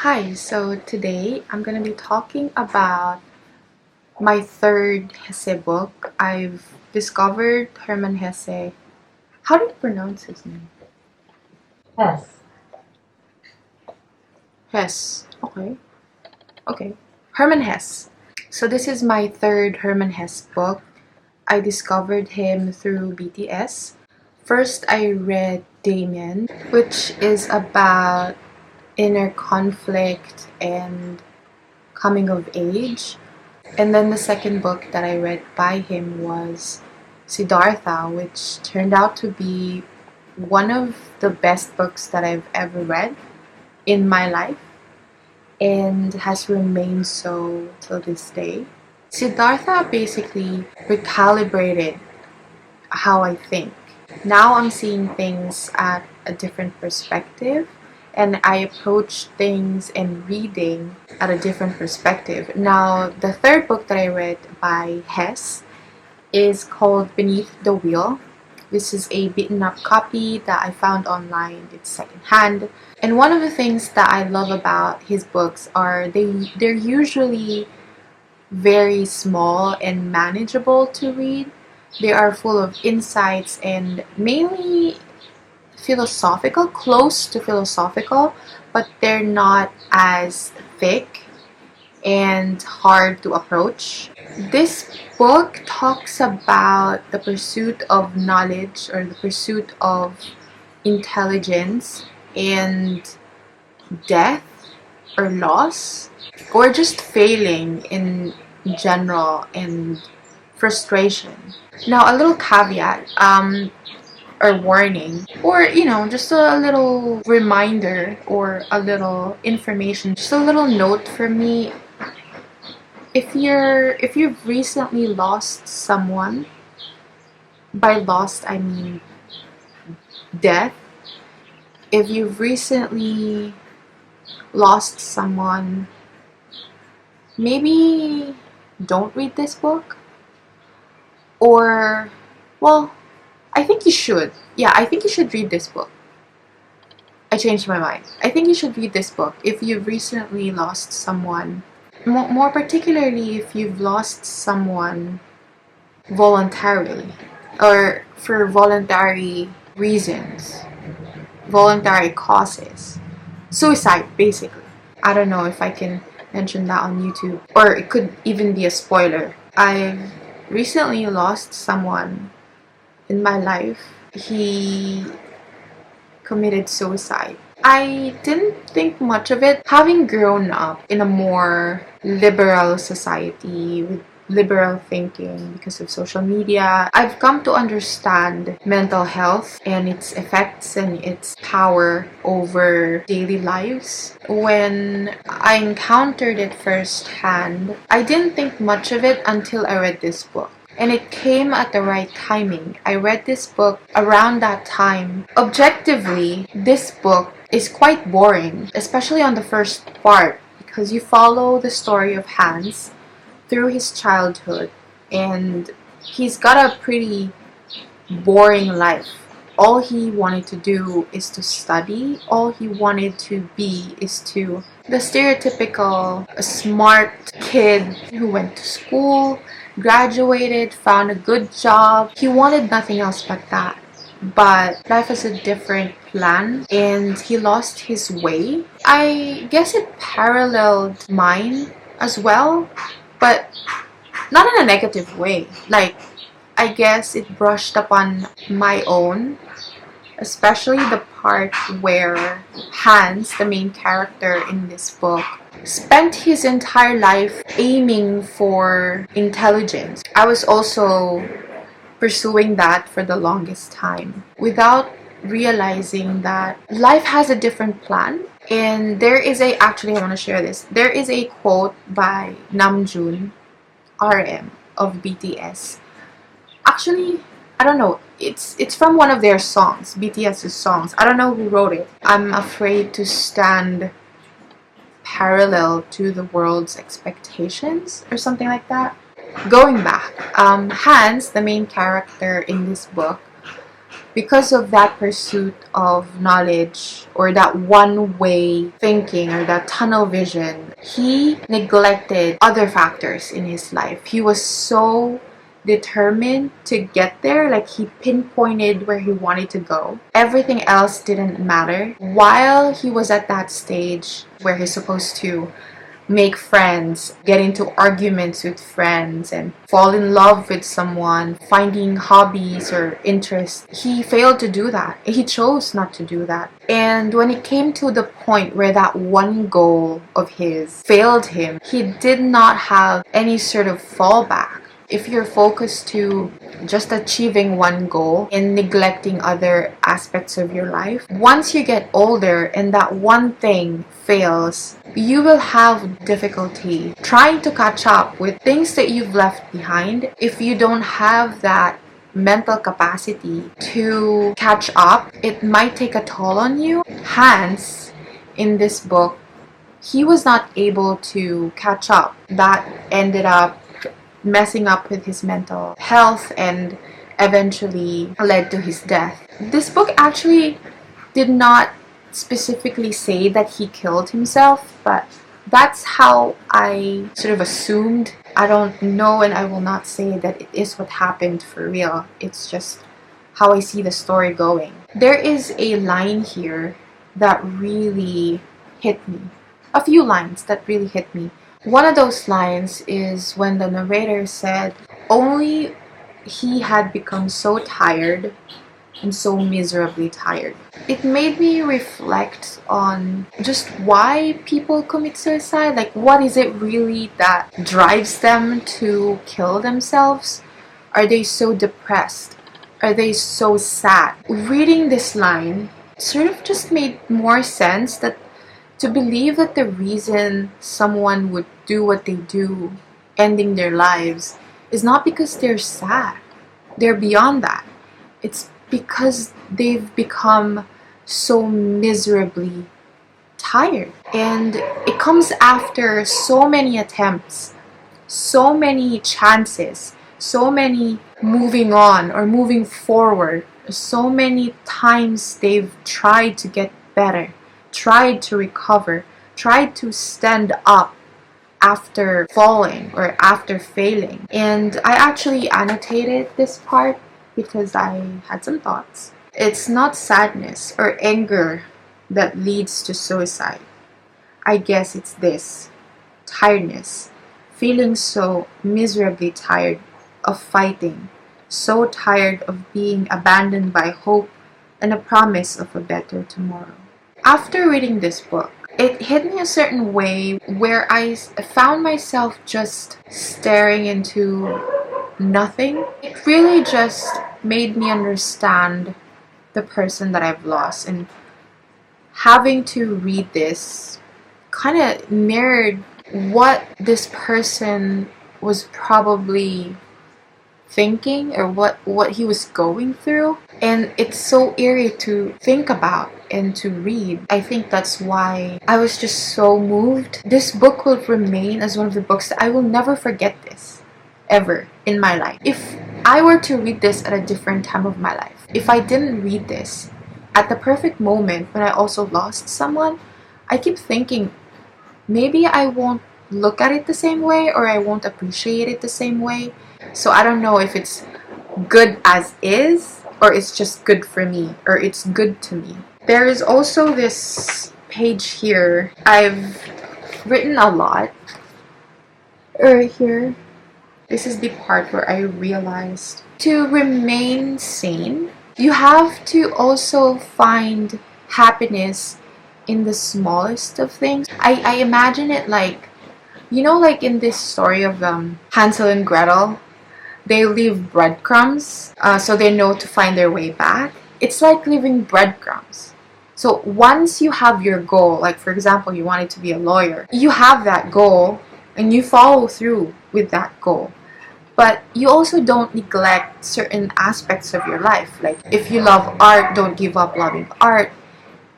Hi, so today I'm going to be talking about my third Hesse book. I've discovered Hermann Hesse. How do you pronounce his name? Hess. Hesse. Okay. Okay. Hermann Hesse. So this is my third Hermann Hesse book. I discovered him through BTS. First, I read Damien, which is about inner conflict and coming of age. And then the second book that I read by him was Siddhartha, which turned out to be one of the best books that I've ever read in my life and has remained so till this day. Siddhartha basically recalibrated how I think. Now I'm seeing things at a different perspective, and I approach things and reading at a different perspective. Now, the third book that I read by Hess is called Beneath the Wheel. This is a beaten up copy that I found online. It's secondhand. And one of the things that I love about his books are they're usually very small and manageable to read. They are full of insights and mainly philosophical, close to philosophical, but they're not as thick and hard to approach. This book talks about the pursuit of knowledge or the pursuit of intelligence and death or loss or just failing in general and frustration. Now, a little caveat or warning, or just a little reminder or a little information, just a little note for me. If you've recently lost someone, by lost I mean death. If you've recently lost someone, maybe don't read this book. Or, well, I think you should. Yeah, I think you should read this book. I changed my mind. I think you should read this book if you've recently lost someone. More particularly if you've lost someone voluntarily or for voluntary reasons, voluntary causes. Suicide, basically. I don't know if I can mention that on YouTube, or it could even be a spoiler. I've recently lost someone in my life. He committed suicide. I didn't think much of it. Having grown up in a more liberal society with liberal thinking because of social media, I've come to understand mental health and its effects and its power over daily lives. When I encountered it firsthand, I didn't think much of it until I read this book. And it came at the right timing. I read this book around that time. Objectively, this book is quite boring, especially on the first part, because you follow the story of Hans through his childhood, and he's got a pretty boring life. All he wanted to do is to study. All he wanted to be is to the stereotypical smart kid who went to school, graduated, found a good job. He wanted nothing else but that. But life has a different plan and he lost his way. I guess it paralleled mine as well, but not in a negative way. Like, I guess it brushed upon my own, especially the part where Hans, the main character in this book, spent his entire life aiming for intelligence. I was also pursuing that for the longest time without realizing that life has a different plan. And there is actually I want to share this. There is a quote by Namjoon RM of BTS. Actually, I don't know. It's from one of their songs, BTS's songs. I don't know who wrote it. I'm afraid to stand parallel to the world's expectations or something like that. Going back, Hans, the main character in this book, because of that pursuit of knowledge, or that one-way thinking, or that tunnel vision, he neglected other factors in his life. He was so determined to get there, like he pinpointed where he wanted to go. Everything else didn't matter. While he was at that stage where he's supposed to make friends, get into arguments with friends, and fall in love with someone, finding hobbies or interests, he failed to do that. He chose not to do that. And when it came to the point where that one goal of his failed him, he did not have any sort of fallback. If you're focused to just achieving one goal and neglecting other aspects of your life, once you get older and that one thing fails, you will have difficulty trying to catch up with things that you've left behind if you don't have that mental capacity to catch up. It might take a toll on you. Hans, in this book, he was not able to catch up. That ended up messing up with his mental health and eventually led to his death. This book actually did not specifically say that he killed himself, but that's how I sort of assumed. I don't know, and I will not say that it is what happened for real. It's just how I see the story going. There is a line here that really hit me. A few lines that really hit me. One of those lines is when the narrator said, only he had become so tired and so miserably tired. It made me reflect on just why people commit suicide. Like, what is it really that drives them to kill themselves? Are they so depressed? Are they so sad? Reading this line sort of just made more sense, that to believe that the reason someone would do what they do, ending their lives, is not because they're sad. They're beyond that. It's because they've become so miserably tired. And it comes after so many attempts, so many chances, so many moving on or moving forward, so many times they've tried to get better, tried to recover, tried to stand up after falling or after failing. And I actually annotated this part because I had some thoughts. It's not sadness or anger that leads to suicide. I guess it's this: tiredness, feeling so miserably tired of fighting, so tired of being abandoned by hope and a promise of a better tomorrow. After reading this book, it hit me a certain way where I found myself just staring into nothing. It really just made me understand the person that I've lost, and having to read this kind of mirrored what this person was probably thinking, or what he was going through. And it's so eerie to think about and to read. I think that's why I was just so moved. This book will remain as one of the books that I will never forget this ever in my life. If I were to read this at a different time of my life, if I didn't read this at the perfect moment when I also lost someone, I keep thinking maybe I won't look at it the same way, or I won't appreciate it the same way. So I don't know if it's good as is, or it's just good for me, or it's good to me. There is also this page here. I've written a lot. Right here. This is the part where I realized to remain sane, you have to also find happiness in the smallest of things. I imagine it like, you know, like in this story of Hansel and Gretel, they leave breadcrumbs so they know to find their way back. It's like leaving breadcrumbs. So once you have your goal, like for example, you wanted to be a lawyer, you have that goal and you follow through with that goal. But you also don't neglect certain aspects of your life. Like if you love art, don't give up loving art.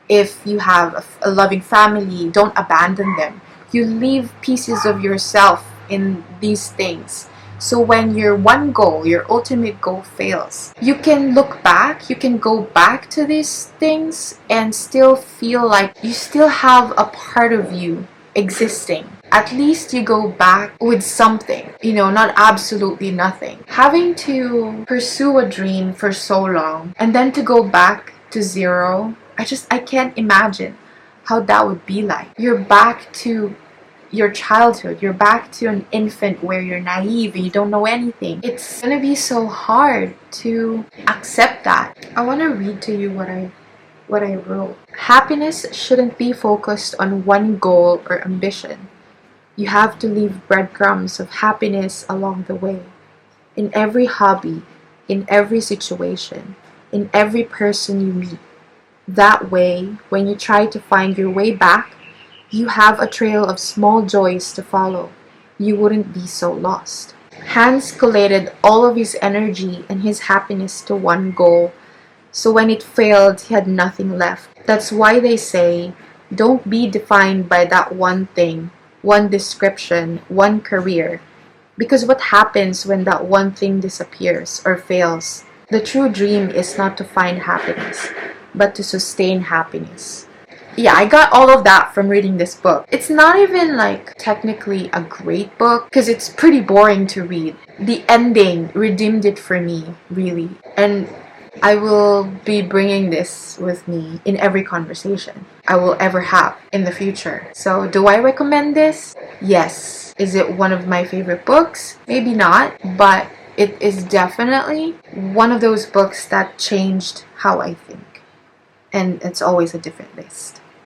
If you have a loving family, don't abandon them. You leave pieces of yourself in these things So when your one goal, your ultimate goal fails, you can look back, you can go back to these things and still feel like you still have a part of you existing. At least you go back with something, not absolutely nothing. Having to pursue a dream for so long and then to go back to zero, I can't imagine how that would be like. You're back to your childhood. You're back to an infant where you're naive and you don't know anything. It's gonna be so hard to accept that. I want to read to you what I wrote. Happiness shouldn't be focused on one goal or ambition. You have to leave breadcrumbs of happiness along the way. In every hobby, in every situation, in every person you meet. That way, when you try to find your way back, you have a trail of small joys to follow. You wouldn't be so lost. Hans collated all of his energy and his happiness to one goal, so when it failed, he had nothing left. That's why they say, don't be defined by that one thing, one description, one career. Because what happens when that one thing disappears or fails? The true dream is not to find happiness, but to sustain happiness. Yeah, I got all of that from reading this book. It's not even like technically a great book because it's pretty boring to read. The ending redeemed it for me, really. And I will be bringing this with me in every conversation I will ever have in the future. So, do I recommend this? Yes. Is it one of my favorite books? Maybe not, but it is definitely one of those books that changed how I think. And it's always a different list.